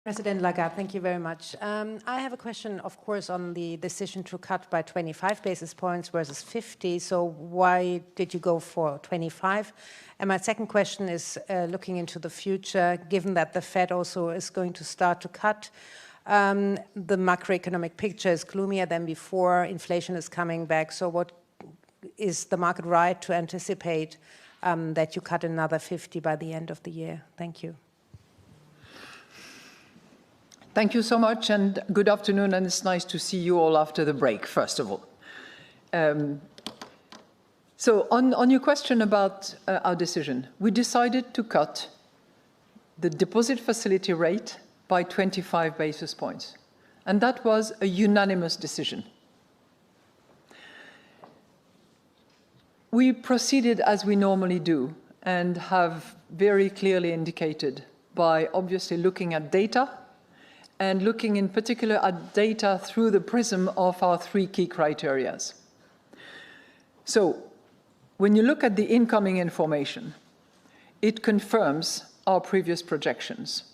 President Lagarde, thank you very much. I have a question, of course, on the decision to cut by 25 basis points versus 50. So why did you go for 25? And my second question is looking into the future, given that the Fed also is going to start to cut. The macroeconomic picture is gloomier than before. Inflation is coming back. So what is the market right to anticipate that you cut another 50 by the end of the year? Thank you. Thank you so much, and good afternoon, and it's nice to see you all after the break, first of all. So on your question about our decision, we decided to cut the deposit facility rate by 25 basis points, and that was a unanimous decision. We proceeded as we normally do and have very clearly indicated by obviously looking at data and looking in particular at data through the prism of our three key criteria. So when you look at the incoming information, it confirms our previous projections,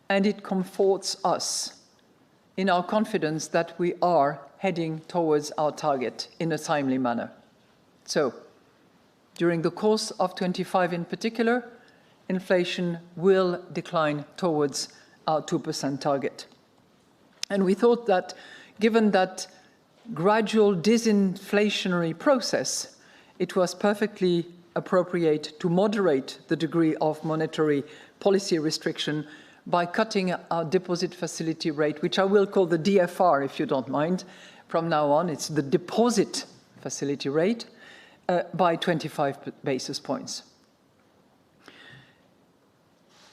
and it comforts us in our confidence that we are heading towards our target in a timely manner. So during the course of 25 in particular, inflation will decline towards our 2% target. And we thought that given that gradual disinflationary process, it was perfectly appropriate to moderate the degree of monetary policy restriction by cutting our deposit facility rate, which I will call the DFR, if you don't mind. From now on, it's the deposit facility rate by 25 basis points.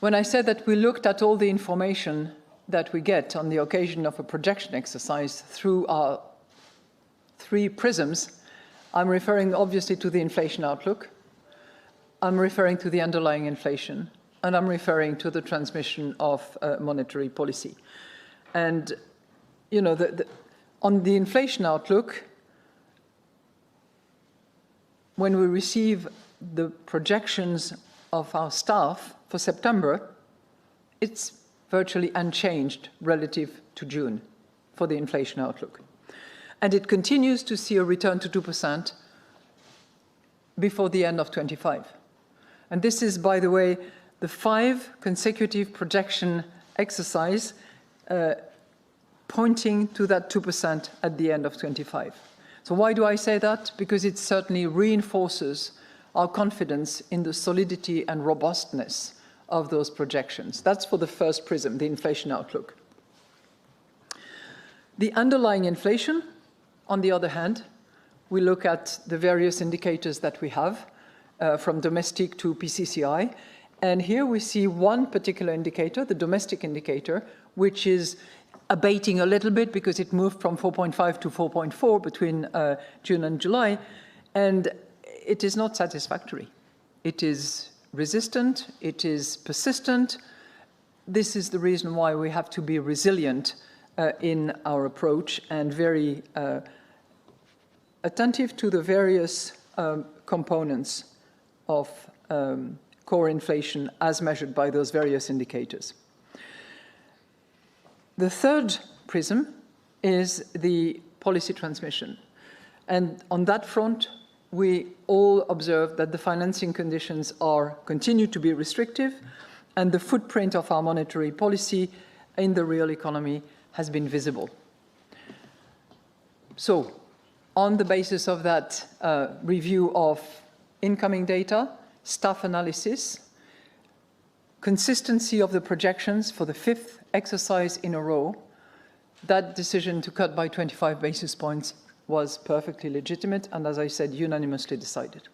When I said that we looked at all the information that we get on the occasion of a projection exercise through our three prisms, I'm referring obviously to the inflation outlook, I'm referring to the underlying inflation, and I'm referring to the transmission of monetary policy. And, you know, on the inflation outlook, when we receive the projections of our staff for September, it's virtually unchanged relative to June for the inflation outlook. And it continues to see a return to 2% before the end of 25. And this is, by the way, the 5 consecutive projection exercise pointing to that 2% at the end of 25. So why do I say that? Because it certainly reinforces our confidence in the solidity and robustness of those projections. That's for the first prism, the inflation outlook. The underlying inflation, on the other hand, we look at the various indicators that we have, from domestic to PCCI, and here we see one particular indicator, the domestic indicator, which is abating a little bit because it moved from 4.5 to 4.4 between June and July, and it is not satisfactory. It is resistant, it is persistent. This is the reason why we have to be resilient in our approach and very attentive to the various components of core inflation as measured by those various indicators. The third prism is the policy transmission. And on that front, we all observe that the financing conditions continue to be restrictive, and the footprint of our monetary policy in the real economy has been visible. So, on the basis of that review of incoming data, staff analysis, consistency of the projections for the 5th exercise in a row, that decision to cut by 25 basis points was perfectly legitimate and, as I said, unanimously decided.